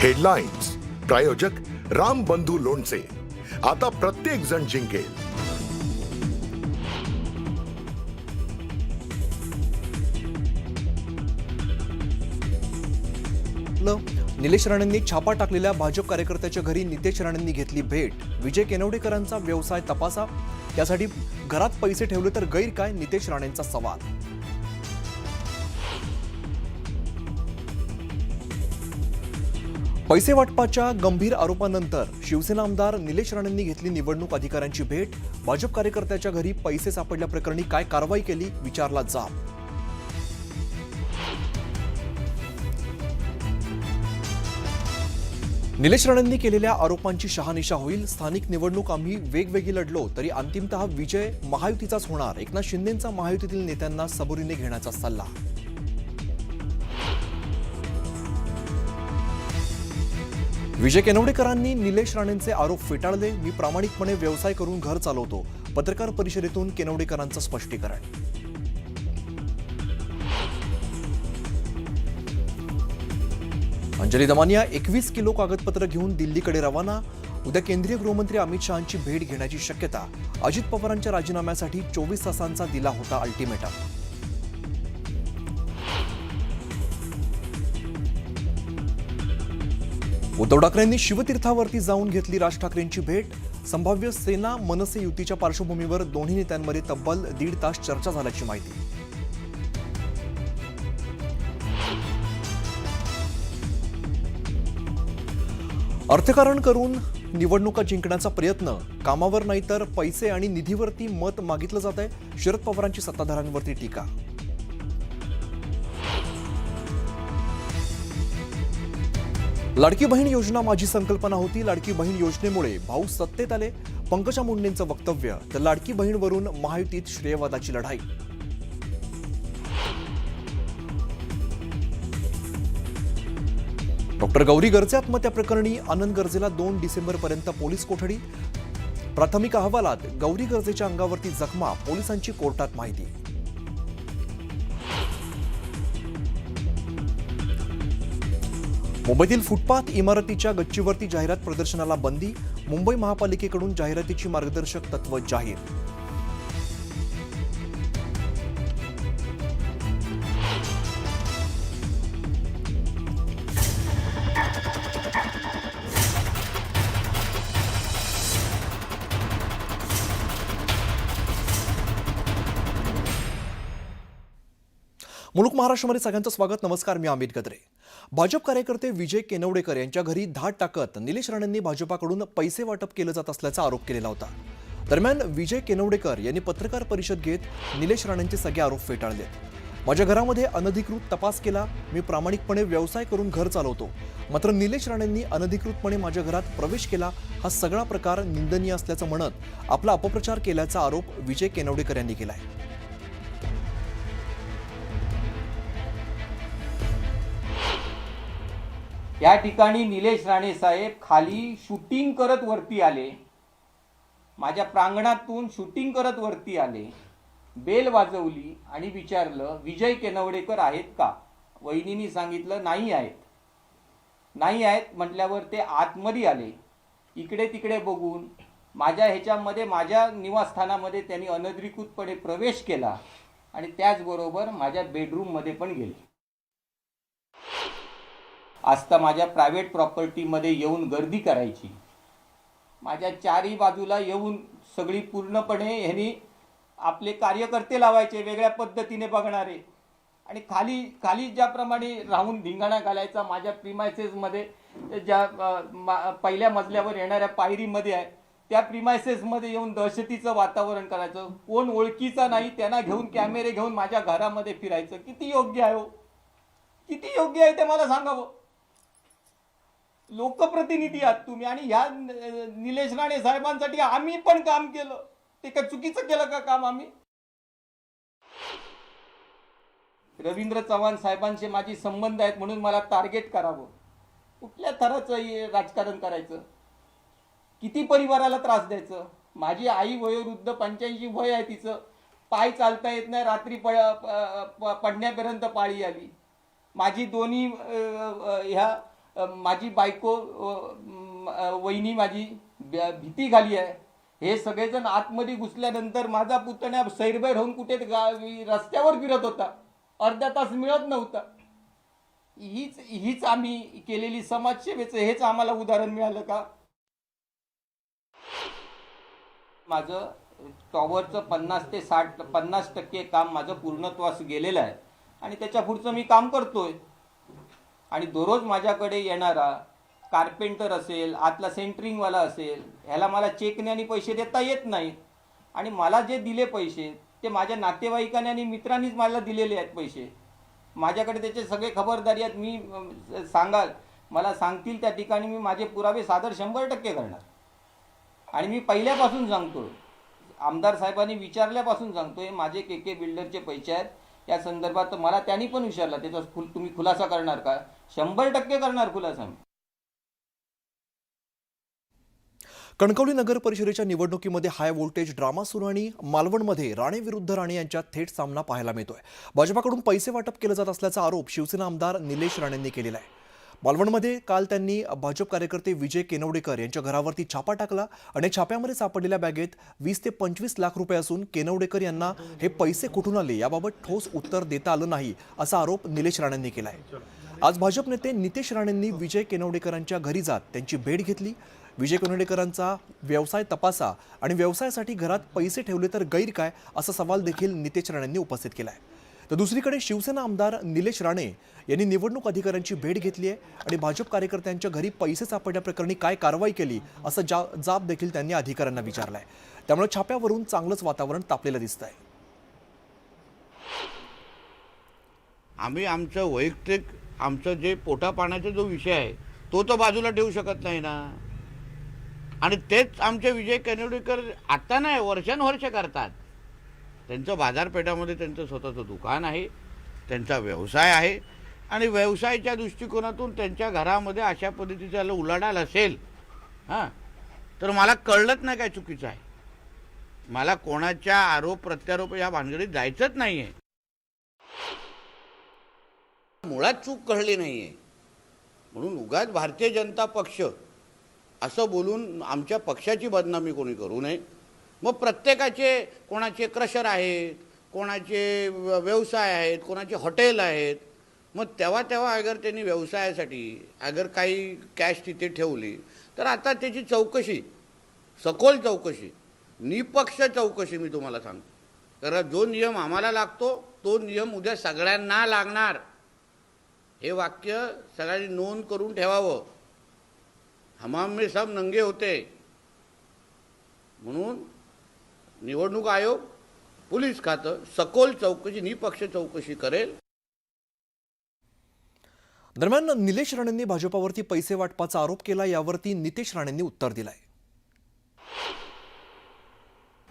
Headlines प्रायोजक राम बंधू लोणचे. आता प्रत्येक जण जिंकेल. निलेश राणेंनी छापा टाकलेल्या भाजप कार्यकर्त्याच्या घरी नितेश राणेंनी घेतली भेट. विजय केनवडेकरांचा व्यवसाय तपासा, त्यासाठी घरात पैसे ठेवले तर गैर काय, नितेश राणेंचा सवाल. पैसे वाटपाच्या गंभीर आरोपानंतर शिवसेना आमदार निलेश राणेंनी घेतली निवडणूक अधिकाऱ्यांची भेट. भाजप कार्यकर्त्याच्या घरी पैसे सापडल्याप्रकरणी काय कारवाई केली, विचारला जाब. निलेश राणेंनी केलेल्या आरोपांची शहानिशा होईल. स्थानिक निवडणूक आम्ही वेगवेगळी लढलो तरी अंतिमतः विजय महायुतीचाच होणार. एकनाथ शिंदेंचा महायुतीतील नेत्यांना सबुरीने घेण्याचा सल्ला. विजय केनवडेकरांनी निलेश राणेंचे आरोप फेटाळले. मी प्रामाणिकपणे व्यवसाय करून घर चालवतो. पत्रकार परिषदेतून केनवडेकरांचं स्पष्टीकरण. अंजली दमानिया 21 किलो कागदपत्र घेऊन दिल्लीकडे रवाना. उद्या केंद्रीय गृहमंत्री अमित शहांची भेट घेण्याची शक्यता. अजित पवारांच्या राजीनाम्यासाठी 24 तासांचा दिला होता अल्टिमेटम. उद्धव ठाकरेंनी शिवतीर्थावरती जाऊन घेतली राज ठाकरेंची भेट. संभाव्य सेना मनसे युतीच्या पार्श्वभूमीवर दोन्ही नेत्यांमध्ये तब्बल 1.5 तास चर्चा झाल्याची माहिती. अर्थकारण करून निवडणुका जिंकण्याचा प्रयत्न, कामावर नाही तर पैसे आणि निधीवरती मत मागितलं जात आहे. शरद पवारांची सत्ताधाऱ्यांवरती टीका. लाडकी बहीण योजना माझी संकल्पना होती. लाडकी बहीण योजनेमुळे भाऊ सत्तेत आले. पंकजा मुंडेंचं वक्तव्य. तर लाडकी बहीणवरून महायुतीत श्रेयवादाची लढाई. डॉक्टर गौरी गर्जे आत्महत्या प्रकरणी आनंद गर्जेला 2 डिसेंबरपर्यंत पोलीस कोठडी. प्राथमिक अहवालात गौरी गर्जेच्या अंगावरती जखमा. पोलिसांची कोर्टात माहिती. मुंबईतील फुटपाथ इमारतीच्या गच्चीवरती जाहिरात प्रदर्शनाला बंदी. मुंबई महापालिकेकडून जाहिरातीची मार्गदर्शक तत्व जाहीर. मुलुक महाराष्ट्रामध्ये सगळ्यांचं स्वागत. नमस्कार, मी अमित गद्रे. भाजप कार्यकर्ते विजय केनवडेकर यांच्या घरी धाड टाकत निलेश राणेंनी भाजपाकडून पैसे वाटप केलं जात असल्याचा आरोप केलेला होता. दरम्यान विजय केनवडेकर यांनी पत्रकार परिषद घेत निलेश राणेंचे सगळे आरोप फेटाळले. माझ्या घरामध्ये अनधिकृत तपास केला. मी प्रामाणिकपणे व्यवसाय करून घर चालवतो. मात्र निलेश राणेंनी अनधिकृतपणे माझ्या घरात प्रवेश केला. हा सगळा प्रकार निंदनीय असल्याचं म्हणत आपला अपप्रचार केल्याचा आरोप विजय केनवडेकर यांनी केला आहे. या ठिकाणी निलेश राणे साहेब खाली शूटिंग करत वरती आले. माझ्या प्रांगणातून शूटिंग करत वरती आले. बेल वाजवली आणि विचारलं, विजय केनवडेकर आहेत का? वहिनींनी सांगितलं नाही आहेत. नाही आहेत म्हटल्यावर ते आतमध्ये आले. इकडे तिकडे बघून माझ्या ह्याच्यामध्ये, माझ्या निवासस्थानामध्ये त्यांनी अनधिकृतपणे प्रवेश केला आणि त्याचबरोबर माझ्या बेडरूममध्ये पण गेले. आस्था माझ्या प्रायव्हेट प्रॉपर्टीमध्ये येऊन गर्दी करायची. माझ्या चारही बाजूला येऊन सगळी पूर्णपणे ह्यांनी आपले कार्यकर्ते लावायचे, वेगळ्या पद्धतीने बघणारे. आणि खाली खाली ज्याप्रमाणे राहून धिंगाणा घालायचा माझ्या प्रिमायसेसमध्ये, ज्या पहिल्या मजल्यावर येणाऱ्या पायरीमध्ये आहे त्या प्रिमायसेसमध्ये येऊन दहशतीचं वातावरण करायचं. कोण ओळखीचा नाही त्यांना घेऊन कॅमेरे घेऊन माझ्या घरामध्ये फिरायचं. किती योग्य आहे हो? किती योग्य आहे ते मला सांगावं. लोकप्रतिनिधी आहात तुम्ही आणि ह्या निलेश राणे साहेबांसाठी आम्ही पण काम केलं. ते काय चुकीचं केलं का काम आम्ही? रवींद्र चव्हाण साहेबांचे माझे संबंध आहेत म्हणून मला टार्गेट करावं. कुठल्या थराचं राजकारण करायचं? किती परिवाराला त्रास द्यायचं? माझी आई वयोवृद्ध, 85 वय आहे तिचं. पाय चालता येत नाही. रात्री पडण्यापर्यंत पाळी आली. माझी दोन्ही ह्या माझी बायको वहिनी माझी भीती घाली आहे. हे सगळेजण आतमध्ये घुसल्यानंतर माझा पुतण्या सैरभैर होऊन कुठे रस्त्यावर फिरत होता, अर्धा तास मिळत नव्हता. हीच आम्ही केलेली समाजसेवेचं हेच आम्हाला उदाहरण मिळालं का? माझं टॉवरचं 50 ते 50% काम माझं पूर्णत्वास गेलेलं आहे आणि त्याच्या पुढचं मी काम करतोय. आणि दररोज माझ्याकडे येणारा कार्पेंटर असेल, आतला सेंटरिंगवाला असेल, ह्याला मला चेकने आणि पैसे देता येत नाहीत. आणि मला जे दिले पैसे ते माझ्या नातेवाईकांनी आणि मित्रांनीच मला दिलेले आहेत पैसे. माझ्याकडे त्याचे सगळे खबरदारी आहेत. मी सांगाल मला सांगतील त्या ठिकाणी मी माझे पुरावे सादर 100% करणार. आणि मी पहिल्यापासून सांगतो, आमदार साहेबांनी विचारल्यापासून सांगतोय, माझे के बिल्डरचे पैसे आहेत. या संदर्भात मला त्यांनी पण विचारलं, त्याचा तुम्ही खुलासा करणार का? 100% करणार खुलासा. कणकवली नगर परिषदेच्या निवडणुकीमध्ये हाय व्होल्टेज ड्रामा सुरू आणि मालवणमध्ये राणे विरुद्ध राणे यांच्यात थेट सामना पाहायला मिळतोय. भाजपाकडून पैसे वाटप केलं जात असल्याचा आरोप शिवसेना आमदार निलेश राणेंनी केलेला आहे. मालवणमध्ये काल त्यांनी भाजप कार्यकर्ते विजय केनवडेकर यांच्या घरावरती छापा टाकला आणि छाप्यामध्ये सापडलेल्या बॅगेत 20 ते 25 लाख रुपये असून केनवडेकर यांना हे पैसे कुठून आले याबाबत ठोस उत्तर देता आलं नाही असा आरोप निलेश राणेंनी केला आहे. आज भाजप नेते नितेश राणेंनी विजय केनवडेकरांच्या घरी जात त्यांची भेट घेतली. विजय केनवडेकरांचा व्यवसाय तपासा आणि व्यवसायासाठी घरात पैसे ठेवले तर गैर काय असा सवाल देखील नितेश राणेंनी उपस्थित केला आहे. तर दुसरीकडे शिवसेना आमदार निलेश राणे यांनी निवडणूक अधिकाऱ्यांची भेट घेतली आहे आणि भाजप कार्यकर्त्यांच्या घरी पैसे सापडल्याप्रकरणी काय कारवाई केली असं जाब देखील त्यांनी अधिकाऱ्यांना विचारला आहे. त्यामुळे छाप्यावरून चांगलंच वातावरण तापलेलं दिसत आहे. आम्ही आमचं वैयक्तिक आमचं जे पोटापाण्याचा जो विषय आहे तो तर बाजूला ठेवू शकत नाही ना. आणि तेच आमचे विजय केनवडेकर आता नाही वर्षानुवर्ष करतात. त्यांचं बाजारपेठामध्ये त्यांचं स्वतःचं दुकान आहे, त्यांचा व्यवसाय आहे आणि व्यवसायाच्या दृष्टिकोनातून त्यांच्या घरामध्ये अशा पद्धतीचा उलाढाल असेल तर मला कळलंच नाही काय चुकीचं आहे. मला कोणाच्या आरोप प्रत्यारोप या भानगडीत जायचंच नाही आहे. मुळात चूक कळली नाही आहे म्हणून उगाच भारतीय जनता पक्ष असं बोलून आमच्या पक्षाची बदनामी कोणी करू नये. मग प्रत्येकाचे कोणाचे क्रशर आहेत, कोणाचे व्यवसाय आहेत, कोणाचे हॉटेल आहेत. मग तेव्हा अगर त्यांनी व्यवसायासाठी अगर काही कॅश तिथे ठेवली तर आता त्याची चौकशी, सखोल चौकशी, निपक्ष चौकशी मी तुम्हाला सांगतो. कारण जो नियम आम्हाला लागतो तो नियम उद्या सगळ्यांना लागणार. हे वाक्य सगळ्यांनी नोंद करून ठेवावं. हमाम में सब नंगे होते. म्हणून निवडणूक आयोग, पोलीस खातं सखोल चौकशी, निपक्ष चौकशी करेल. दरम्यान निलेश राणेंनी भाजपावरती पैसे वाटपाचा आरोप केला, यावरती नितेश राणेंनी उत्तर दिलंय.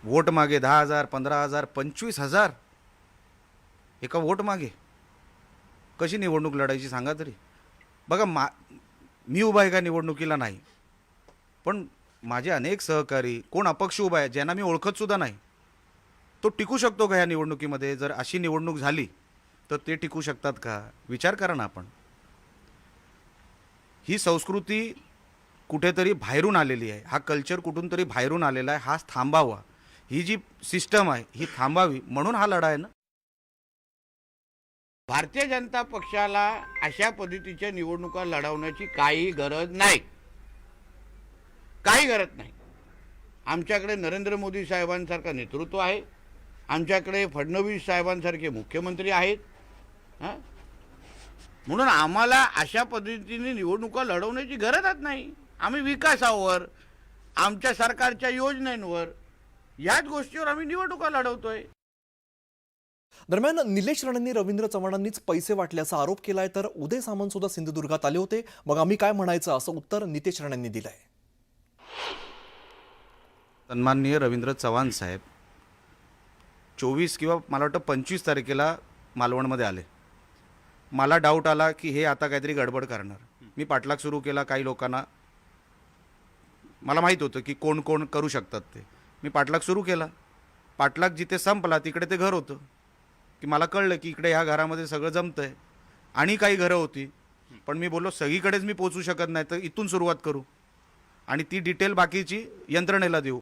वोट मागे 10,000, 15,000, 25,000 एका वोट मागे कशी निवडणूक लढायची सांगा तरी. बघा मी उभा आहे का निवडणुकीला? नाही. पण माझे अनेक सहकारी, कोण अपक्ष उभा आहे ज्यांना मी ओळखतसुद्धा नाही, तो टिकू शकतो का ह्या निवडणुकीमध्ये? जर अशी निवडणूक झाली तर ते टिकू शकतात का? विचार करा ना आपण. ही संस्कृती कुठेतरी बाहेरून आलेली आहे, हा कल्चर कुठून तरी बाहेरून आलेला आहे. हा थांबावा, ही जी सिस्टम आहे ही थांबावी म्हणून हा लढा आहे ना. भारतीय जनता पक्षाला अशा पद्धतीच्या निवडणुका लढवण्याची काही गरज नाही, काही गरज नाही. आमच्याकडे नरेंद्र मोदी साहेबांसारखं नेतृत्व आहे, आमच्याकडे फडणवीस साहेबांसारखे मुख्यमंत्री आहेत. म्हणून आम्हाला अशा पद्धतीने निवडणुका लढवण्याची गरजच नाही. आम्ही विकासावर, आमच्या सरकारच्या योजनांवर, याच गोष्टीवर आम्ही निवडणुका लढवतोय. दरम्यान निलेश राणेंनी रवींद्र चव्हाणांनीच पैसे वाटल्याचा आरोप केलाय, तर उदय सामंत सुद्धा सिंधुदुर्गात आले होते. मग आम्ही काय म्हणायचं असं उत्तर नितेश राणेंनी दिलंय. सन्माननीय रवींद्र चव्हाण साहेब 24 किंवा मला वाटतं 25 तारखेला मालवणमध्ये आले. मला डाऊट आला की हे आता काहीतरी गडबड करणार. मी पाठलाग सुरू केला. काही लोकांना मला माहीत होतं की कोण कोण करू शकतात ते. मी पाठलाग सुरू केला. पाठलाग जिथे संपला तिकडे ते घर होतं की मला कळलं की इकडे ह्या घरामध्ये सगळं जमतं आहे. आणि काही घरं होती पण मी बोललो सगळीकडेच मी पोचू शकत नाही, तर इथून सुरुवात करू आणि ती डिटेल बाकीची यंत्रणेला देऊ.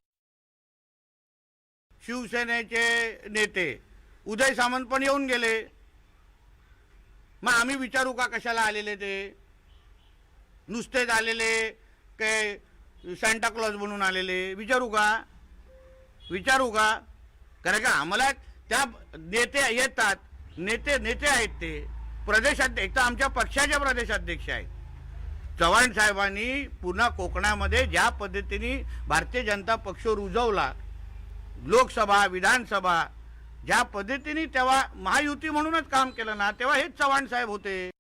शिवसेनेचे नेते उदय सामंत पण येऊन गेले. मग आम्ही विचारू का कशाला आलेले ते? नुसतेच आलेले काय सांता क्लॉज बनून आलेले? विचारू का? कारण का आम्हाला त्या नेते येतात, नेते आहेत ते प्रदेशाध्यक्ष, एक तर आमच्या पक्षाचे प्रदेशाध्यक्ष आहेत. चव्हाण साहेबांनी पुन्हा कोकणामध्ये ज्या पद्धतीने भारतीय जनता पक्ष रुजवला, लोकसभा विधानसभा ज्या पद्धतीने तेव्हा महायुती म्हणूनच काम केलं ना, तेव्हा हेच चव्हाण साहेब होते.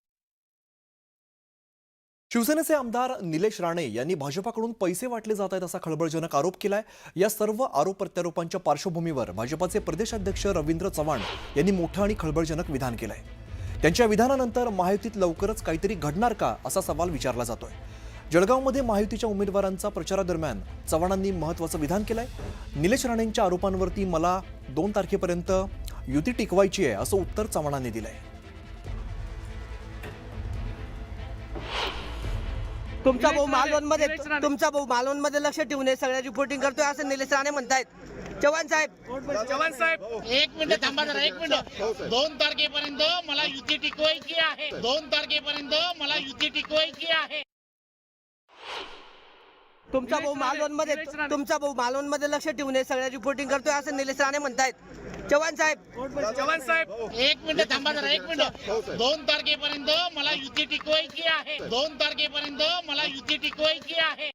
शिवसेनेचे आमदार निलेश राणे यांनी भाजपाकडून पैसे वाटले जात आहेत असा खळबळजनक आरोप केलाय. या सर्व आरोप प्रत्यारोपांच्या पार्श्वभूमीवर भाजपाचे प्रदेशाध्यक्ष रवींद्र चव्हाण यांनी मोठं आणि खळबळजनक विधान केलंय. त्यांच्या विधानानंतर महायुतीत लवकरच काहीतरी घडणार का असा सवाल विचारला जातोय. जळगावमध्ये महायुतीच्या उमेदवारांचा प्रचारादरम्यान चव्हाणांनी महत्त्वाचं विधान केलंय. निलेश राणेंच्या आरोपांवरती मला 2 तारखेपर्यंत युती टिकवायची आहे असं उत्तर चव्हाणांनी दिलंय. तुमचा भाऊ मालवणमध्ये लक्ष ठेवून हे सगळ्या रिपोर्टिंग करतोय असं निलेश राणे म्हणतायत. चव्हाण साहेब एक मिनिट थांबा जरा, 1 मिनिट. 2 तारखेपर्यंत मला युती टिकवायची आहे. 2 तारखेपर्यंत मला युती टिकवायची आहे. तुमचा भाऊ मालवणमध्ये लक्ष ठेवून हे सगळ्या रिपोर्टिंग करतोय असं निलेश राणे म्हणतायत. चव्हाण साहेब एक मिनिट थांबा जरा, 1 मिनिट. 2 तारखेपर्यंत मला युती टिकवायची आहे. 2 तारखेपर्यंत मला युती टिकवायची आहे.